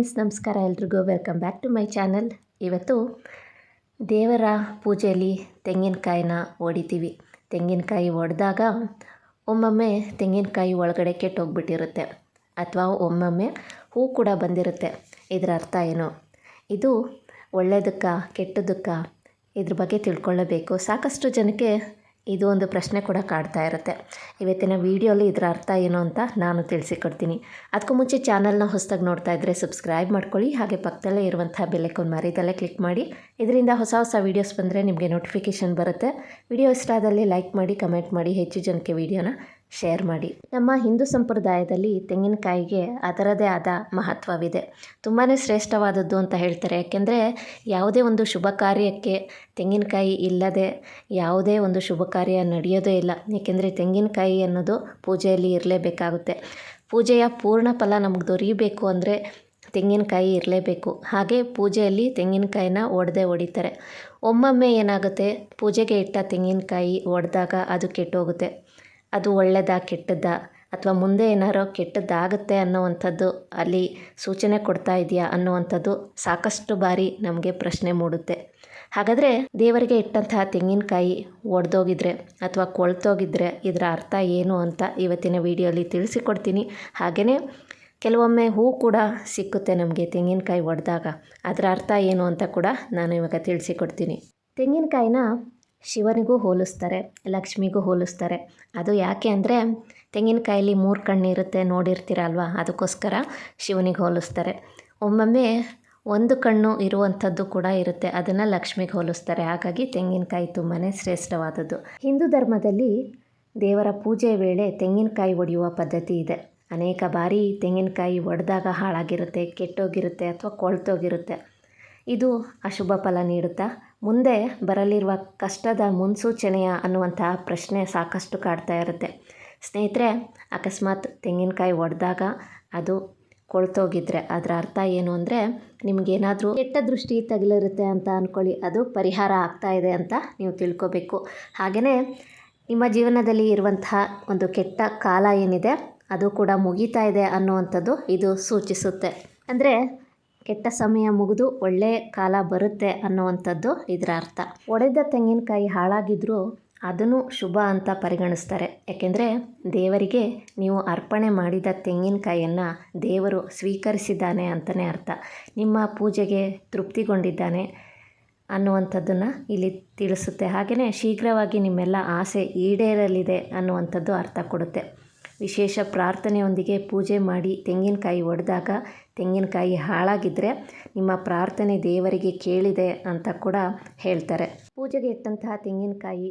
Friends, ನಮಸ್ಕಾರ ಎಲ್ರಿಗೂ. Welcome back to my channel. ಇವತ್ತು ದೇವರ ಪೂಜೆಯಲ್ಲಿ ತೆಂಗಿನಕಾಯಿನ ಒಡಿತೀವಿ. ತೆಂಗಿನಕಾಯಿ ಒಡೆದಾಗ ಒಮ್ಮೊಮ್ಮೆ ತೆಂಗಿನಕಾಯಿ ಒಳಗಡೆ ಕೆಟ್ಟೋಗ್ಬಿಟ್ಟಿರುತ್ತೆ, ಅಥವಾ ಒಮ್ಮೊಮ್ಮೆ ಹೂ ಕೂಡ ಬಂದಿರುತ್ತೆ. ಇದರ ಅರ್ಥ ಏನು? ಇದು ಒಳ್ಳೆಯದಕ್ಕ ಕೆಟ್ಟದಕ್ಕ ಇದ್ರ ಬಗ್ಗೆ ತಿಳ್ಕೊಳ್ಳಬೇಕು. ಸಾಕಷ್ಟು ಜನಕ್ಕೆ ಇದು ಒಂದು ಪ್ರಶ್ನೆ ಕೂಡ ಕಾಡ್ತಾ ಇರುತ್ತೆ. ಇವತ್ತಿನ ವಿಡಿಯೋಲಿ ಇದರ ಅರ್ಥ ಏನು ಅಂತ ನಾನು ತಿಳಿಸಿಕೊಡ್ತೀನಿ. ಅದಕ್ಕೂ ಮುಂಚೆ ಚಾನಲ್ನ ಹೊಸದಾಗಿ ನೋಡ್ತಾ ಇದ್ದರೆ ಸಬ್ಸ್ಕ್ರೈಬ್ ಮಾಡ್ಕೊಳ್ಳಿ. ಹಾಗೆ ಪಕ್ಕದಲ್ಲೇ ಇರುವಂಥ ಬೆಲ್ ಐಕಾನ್ ಮರಿದಲ್ಲೇ ಕ್ಲಿಕ್ ಮಾಡಿ. ಇದರಿಂದ ಹೊಸ ವೀಡಿಯೋಸ್ ಬಂದರೆ ನಿಮಗೆ ನೋಟಿಫಿಕೇಷನ್ ಬರುತ್ತೆ. ವಿಡಿಯೋ ಇಷ್ಟ ಆದಲ್ಲಿ ಲೈಕ್ ಮಾಡಿ, ಕಮೆಂಟ್ ಮಾಡಿ, ಹೆಚ್ಚು ಜನಕ್ಕೆ ವಿಡಿಯೋನ ಶೇರ್ ಮಾಡಿ. ನಮ್ಮ ಹಿಂದೂ ಸಂಪ್ರದಾಯದಲ್ಲಿ ತೆಂಗಿನಕಾಯಿಗೆ ಅದರದೇ ಆದ ಮಹತ್ವವಿದೆ. ತುಂಬಾ ಶ್ರೇಷ್ಠವಾದದ್ದು ಅಂತ ಹೇಳ್ತಾರೆ. ಯಾಕೆಂದರೆ ಯಾವುದೇ ಒಂದು ಶುಭ ಕಾರ್ಯಕ್ಕೆ ತೆಂಗಿನಕಾಯಿ ಇಲ್ಲದೆ ಯಾವುದೇ ಒಂದು ಶುಭ ಕಾರ್ಯ ನಡೆಯೋದೇ ಇಲ್ಲ. ಏಕೆಂದರೆ ತೆಂಗಿನಕಾಯಿ ಅನ್ನೋದು ಪೂಜೆಯಲ್ಲಿ ಇರಲೇಬೇಕಾಗುತ್ತೆ. ಪೂಜೆಯ ಪೂರ್ಣ ಫಲ ನಮಗೆ ದೊರೆಯಬೇಕು ಅಂದರೆ ತೆಂಗಿನಕಾಯಿ ಇರಲೇಬೇಕು. ಹಾಗೆ ಪೂಜೆಯಲ್ಲಿ ತೆಂಗಿನಕಾಯಿನ ಒಡಿತಾರೆ. ಒಮ್ಮೊಮ್ಮೆ ಏನಾಗುತ್ತೆ, ಪೂಜೆಗೆ ಇಟ್ಟ ತೆಂಗಿನಕಾಯಿ ಒಡೆದಾಗ ಅದು ಕೆಟ್ಟೋಗುತ್ತೆ. ಅದು ಒಳ್ಳೆಯದಾ ಕೆಟ್ಟದ್ದಾ, ಅಥವಾ ಮುಂದೆ ಏನಾರೋ ಕೆಟ್ಟದ್ದಾಗುತ್ತೆ ಅನ್ನೋವಂಥದ್ದು ಅಲ್ಲಿ ಸೂಚನೆ ಕೊಡ್ತಾ ಇದೆಯಾ ಅನ್ನುವಂಥದ್ದು ಸಾಕಷ್ಟು ಬಾರಿ ನಮಗೆ ಪ್ರಶ್ನೆ ಮೂಡುತ್ತೆ. ಹಾಗಾದರೆ ದೇವರಿಗೆ ಇಟ್ಟಂತಹ ತೆಂಗಿನಕಾಯಿ ಒಡೆದೋಗಿದ್ರೆ ಅಥವಾ ಕೊಳ್ತೋಗಿದ್ರೆ ಇದರ ಅರ್ಥ ಏನು ಅಂತ ಇವತ್ತಿನ ವಿಡಿಯೋಲಿ ತಿಳಿಸಿಕೊಡ್ತೀನಿ. ಹಾಗೆಯೇ ಕೆಲವೊಮ್ಮೆ ಹೂ ಕೂಡ ಸಿಕ್ಕುತ್ತೆ ನಮಗೆ ತೆಂಗಿನಕಾಯಿ ಒಡೆದಾಗ. ಅದರ ಅರ್ಥ ಏನು ಅಂತ ಕೂಡ ನಾನು ಇವಾಗ ತಿಳಿಸಿಕೊಡ್ತೀನಿ. ತೆಂಗಿನಕಾಯಿನ ಶಿವನಿಗೂ ಹೋಲಿಸ್ತಾರೆ, ಲಕ್ಷ್ಮಿಗೂ ಹೋಲಿಸ್ತಾರೆ. ಅದು ಯಾಕೆ ಅಂದರೆ ತೆಂಗಿನಕಾಯಲ್ಲಿ 3 ಕಣ್ಣು ಇರುತ್ತೆ, ನೋಡಿರ್ತೀರಲ್ವ, ಅದಕ್ಕೋಸ್ಕರ ಶಿವನಿಗೆ ಹೋಲಿಸ್ತಾರೆ. ಒಮ್ಮೊಮ್ಮೆ 1 ಕಣ್ಣು ಇರುವಂಥದ್ದು ಕೂಡ ಇರುತ್ತೆ, ಅದನ್ನು ಲಕ್ಷ್ಮಿಗೆ ಹೋಲಿಸ್ತಾರೆ. ಹಾಗಾಗಿ ತೆಂಗಿನಕಾಯಿ ತುಂಬಾ ಶ್ರೇಷ್ಠವಾದದ್ದು. ಹಿಂದೂ ಧರ್ಮದಲ್ಲಿ ದೇವರ ಪೂಜೆ ವೇಳೆ ತೆಂಗಿನಕಾಯಿ ಒಡೆಯುವ ಪದ್ಧತಿ ಇದೆ. ಅನೇಕ ಬಾರಿ ತೆಂಗಿನಕಾಯಿ ಒಡೆದಾಗ ಹಾಳಾಗಿರುತ್ತೆ, ಕೆಟ್ಟೋಗಿರುತ್ತೆ ಅಥವಾ ಕೊಳ್ತೋಗಿರುತ್ತೆ. ಇದು ಅಶುಭ ಫಲ ನೀಡುತ್ತಾ, ಮುಂದೆ ಬರಲಿರುವ ಕಷ್ಟದ ಮುನ್ಸೂಚನೆಯ ಅನ್ನುವಂತಹ ಪ್ರಶ್ನೆ ಸಾಕಷ್ಟು ಕಾಡ್ತಾ ಇರುತ್ತೆ. ಸ್ನೇಹಿತರೆ, ಅಕಸ್ಮಾತ್ ತೆಂಗಿನಕಾಯಿ ಒಡೆದಾಗ ಅದು ಕೊಳ್ತೋಗಿದ್ರೆ ಅದರ ಅರ್ಥ ಏನು ಅಂದರೆ ನಿಮಗೇನಾದರೂ ಕೆಟ್ಟ ದೃಷ್ಟಿ ತಗುಲಿರುತ್ತೆ ಅಂತ ಅಂದ್ಕೊಳ್ಳಿ. ಅದು ಪರಿಹಾರ ಆಗ್ತಾ ಇದೆ ಅಂತ ನೀವು ತಿಳ್ಕೊಬೇಕು. ಹಾಗೆಯೇ ನಿಮ್ಮ ಜೀವನದಲ್ಲಿ ಇರುವಂತಹ ಒಂದು ಕೆಟ್ಟ ಕಾಲ ಏನಿದೆ ಅದು ಕೂಡ ಮುಗೀತಾ ಇದೆ ಅನ್ನುವಂಥದ್ದು ಇದು ಸೂಚಿಸುತ್ತೆ. ಅಂದರೆ ಕೆಟ್ಟ ಸಮಯ ಮುಗಿದು ಒಳ್ಳೆಯ ಕಾಲ ಬರುತ್ತೆ ಅನ್ನುವಂಥದ್ದು ಇದರ ಅರ್ಥ. ಒಡೆದ ತೆಂಗಿನಕಾಯಿ ಹಾಳಾಗಿದ್ದರೂ ಅದನ್ನು ಶುಭ ಅಂತ ಪರಿಗಣಿಸ್ತಾರೆ. ಯಾಕೆಂದರೆ ದೇವರಿಗೆ ನೀವು ಅರ್ಪಣೆ ಮಾಡಿದ ತೆಂಗಿನಕಾಯಿಯನ್ನು ದೇವರು ಸ್ವೀಕರಿಸಿದ್ದಾನೆ ಅಂತಲೇ ಅರ್ಥ. ನಿಮ್ಮ ಪೂಜೆಗೆ ತೃಪ್ತಿಗೊಂಡಿದ್ದಾನೆ ಅನ್ನುವಂಥದ್ದನ್ನು ಇಲ್ಲಿ ತಿಳಿಸುತ್ತೆ. ಹಾಗೆಯೇ ಶೀಘ್ರವಾಗಿ ನಿಮ್ಮೆಲ್ಲ ಆಸೆ ಈಡೇರಲಿದೆ ಅನ್ನುವಂಥದ್ದು ಅರ್ಥ ಕೊಡುತ್ತೆ. ವಿಶೇಷ ಪ್ರಾರ್ಥನೆಯೊಂದಿಗೆ ಪೂಜೆ ಮಾಡಿ ತೆಂಗಿನಕಾಯಿ ಒಡೆದಾಗ ತೆಂಗಿನಕಾಯಿ ಹಾಳಾಗಿದ್ದರೆ ನಿಮ್ಮ ಪ್ರಾರ್ಥನೆ ದೇವರಿಗೆ ಕೇಳಿದೆ ಅಂತ ಕೂಡ ಹೇಳ್ತಾರೆ. ಪೂಜೆಗೆ ಇಟ್ಟಂತಹ ತೆಂಗಿನಕಾಯಿ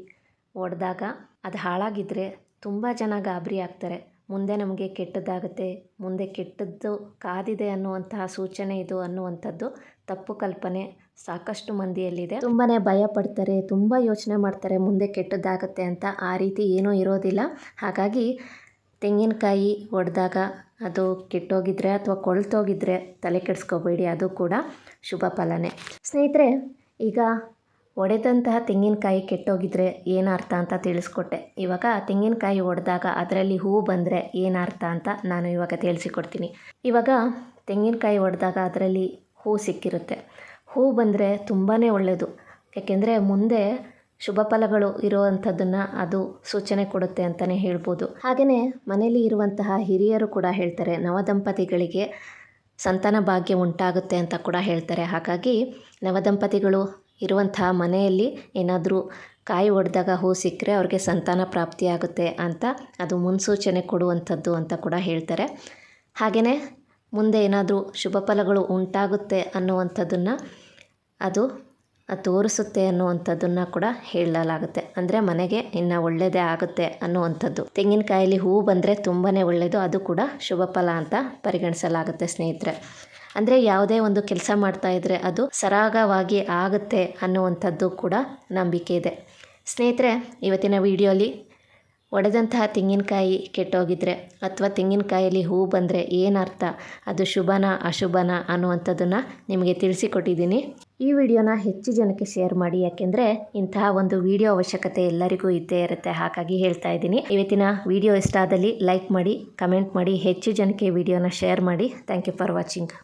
ಒಡೆದಾಗ ಅದು ಹಾಳಾಗಿದ್ದರೆ ತುಂಬ ಜನ ಗಾಬರಿ ಆಗ್ತಾರೆ. ಮುಂದೆ ನಮಗೆ ಕೆಟ್ಟದ್ದಾಗುತ್ತೆ, ಮುಂದೆ ಕೆಟ್ಟದ್ದು ಕಾದಿದೆ ಅನ್ನುವಂತಹ ಸೂಚನೆ ಇದು ಅನ್ನುವಂಥದ್ದು ತಪ್ಪು ಕಲ್ಪನೆ ಸಾಕಷ್ಟು ಮಂದಿಯಲ್ಲಿದೆ. ತುಂಬಾ ಭಯ ಪಡ್ತಾರೆ, ತುಂಬ ಯೋಚನೆ ಮಾಡ್ತಾರೆ ಮುಂದೆ ಕೆಟ್ಟದ್ದಾಗುತ್ತೆ ಅಂತ. ಆ ರೀತಿ ಏನೂ ಇರೋದಿಲ್ಲ. ಹಾಗಾಗಿ ತೆಂಗಿನಕಾಯಿ ಒಡೆದಾಗ ಅದು ಕೆಟ್ಟೋಗಿದ್ರೆ ಅಥವಾ ಕೊಳ್ತೋಗಿದ್ರೆ ತಲೆ ಕೆಡಿಸ್ಕೋಬೇಡಿ, ಅದು ಕೂಡ ಶುಭ ಫಲನೇ. ಸ್ನೇಹಿತರೆ, ಈಗ ಒಡೆದಂತಹ ತೆಂಗಿನಕಾಯಿ ಕೆಟ್ಟೋಗಿದ್ರೆ ಏನರ್ಥ ಅಂತ ತಿಳಿಸ್ಕೊಟ್ಟೆ. ಇವಾಗ ತೆಂಗಿನಕಾಯಿ ಒಡೆದಾಗ ಅದರಲ್ಲಿ ಹೂ ಬಂದರೆ ಏನರ್ಥ ಅಂತ ನಾನು ಇವಾಗ ತಿಳಿಸಿಕೊಡ್ತೀನಿ. ಇವಾಗ ತೆಂಗಿನಕಾಯಿ ಒಡೆದಾಗ ಅದರಲ್ಲಿ ಹೂ ಸಿಕ್ಕಿರುತ್ತೆ. ಹೂ ಬಂದರೆ ತುಂಬಾ ಒಳ್ಳೆಯದು. ಯಾಕೆಂದರೆ ಮುಂದೆ ಶುಭ ಫಲಗಳು ಇರುವಂಥದ್ದನ್ನು ಅದು ಸೂಚನೆ ಕೊಡುತ್ತೆ ಅಂತಲೇ ಹೇಳ್ಬೋದು. ಹಾಗೆಯೇ ಮನೆಯಲ್ಲಿ ಇರುವಂತಹ ಹಿರಿಯರು ಕೂಡ ಹೇಳ್ತಾರೆ, ನವದಂಪತಿಗಳಿಗೆ ಸಂತಾನ ಭಾಗ್ಯ ಉಂಟಾಗುತ್ತೆ ಅಂತ ಕೂಡ ಹೇಳ್ತಾರೆ. ಹಾಗಾಗಿ ನವದಂಪತಿಗಳು ಇರುವಂತಹ ಮನೆಯಲ್ಲಿ ಏನಾದರೂ ಕಾಯಿ ಒಡೆದಾಗ ಹೂ ಸಿಕ್ಕರೆ ಅವ್ರಿಗೆ ಸಂತಾನ ಪ್ರಾಪ್ತಿಯಾಗುತ್ತೆ ಅಂತ ಅದು ಮುನ್ಸೂಚನೆ ಕೊಡುವಂಥದ್ದು ಅಂತ ಕೂಡ ಹೇಳ್ತಾರೆ. ಹಾಗೆಯೇ ಮುಂದೆ ಏನಾದರೂ ಶುಭ ಫಲಗಳು ಉಂಟಾಗುತ್ತೆ ಅನ್ನುವಂಥದ್ದನ್ನು ಅದು ತೋರಿಸುತ್ತೆ ಅನ್ನುವಂಥದ್ದನ್ನು ಕೂಡ ಹೇಳಲಾಗುತ್ತೆ. ಅಂದರೆ ಮನೆಗೆ ಇನ್ನು ಒಳ್ಳೆಯದೇ ಆಗುತ್ತೆ ಅನ್ನುವಂಥದ್ದು. ತೆಂಗಿನಕಾಯಲ್ಲಿ ಹೂವು ಬಂದರೆ ತುಂಬಾ ಒಳ್ಳೆಯದು, ಅದು ಕೂಡ ಶುಭ ಫಲ ಅಂತ ಪರಿಗಣಿಸಲಾಗುತ್ತೆ. ಸ್ನೇಹಿತರೆ, ಅಂದರೆ ಯಾವುದೇ ಒಂದು ಕೆಲಸ ಮಾಡ್ತಾಯಿದ್ರೆ ಅದು ಸರಾಗವಾಗಿ ಆಗುತ್ತೆ ಅನ್ನುವಂಥದ್ದು ಕೂಡ ನಂಬಿಕೆ ಇದೆ. ಸ್ನೇಹಿತರೆ, ಇವತ್ತಿನ ವಿಡಿಯೋಲಿ ಒಡೆದಂತಹ ತೆಂಗಿನಕಾಯಿ ಕೆಟ್ಟೋಗಿದ್ರೆ ಅಥವಾ ತೆಂಗಿನಕಾಯಲ್ಲಿ ಹೂ ಬಂದರೆ ಏನರ್ಥ, ಅದು ಶುಭನಾ ಅಶುಭನಾ ಅನ್ನುವಂಥದ್ದನ್ನು ನಿಮಗೆ ತಿಳಿಸಿಕೊಟ್ಟಿದ್ದೀನಿ. ಈ ವಿಡಿಯೋನ ಹೆಚ್ಚು ಜನಕ್ಕೆ ಶೇರ್ ಮಾಡಿ. ಯಾಕೆಂದರೆ ಇಂತಹ ಒಂದು ವಿಡಿಯೋ ಅವಶ್ಯಕತೆ ಎಲ್ಲರಿಗೂ ಇದ್ದೇ ಇರುತ್ತೆ. ಹಾಗಾಗಿ ಹೇಳ್ತಾ ಇದ್ದೀನಿ. ಇವತ್ತಿನ ವಿಡಿಯೋ ಇಷ್ಟ ಆದಲ್ಲಿ ಲೈಕ್ ಮಾಡಿ, ಕಮೆಂಟ್ ಮಾಡಿ, ಹೆಚ್ಚು ಜನಕ್ಕೆ ವಿಡಿಯೋನ ಶೇರ್ ಮಾಡಿ. Thank you for watching.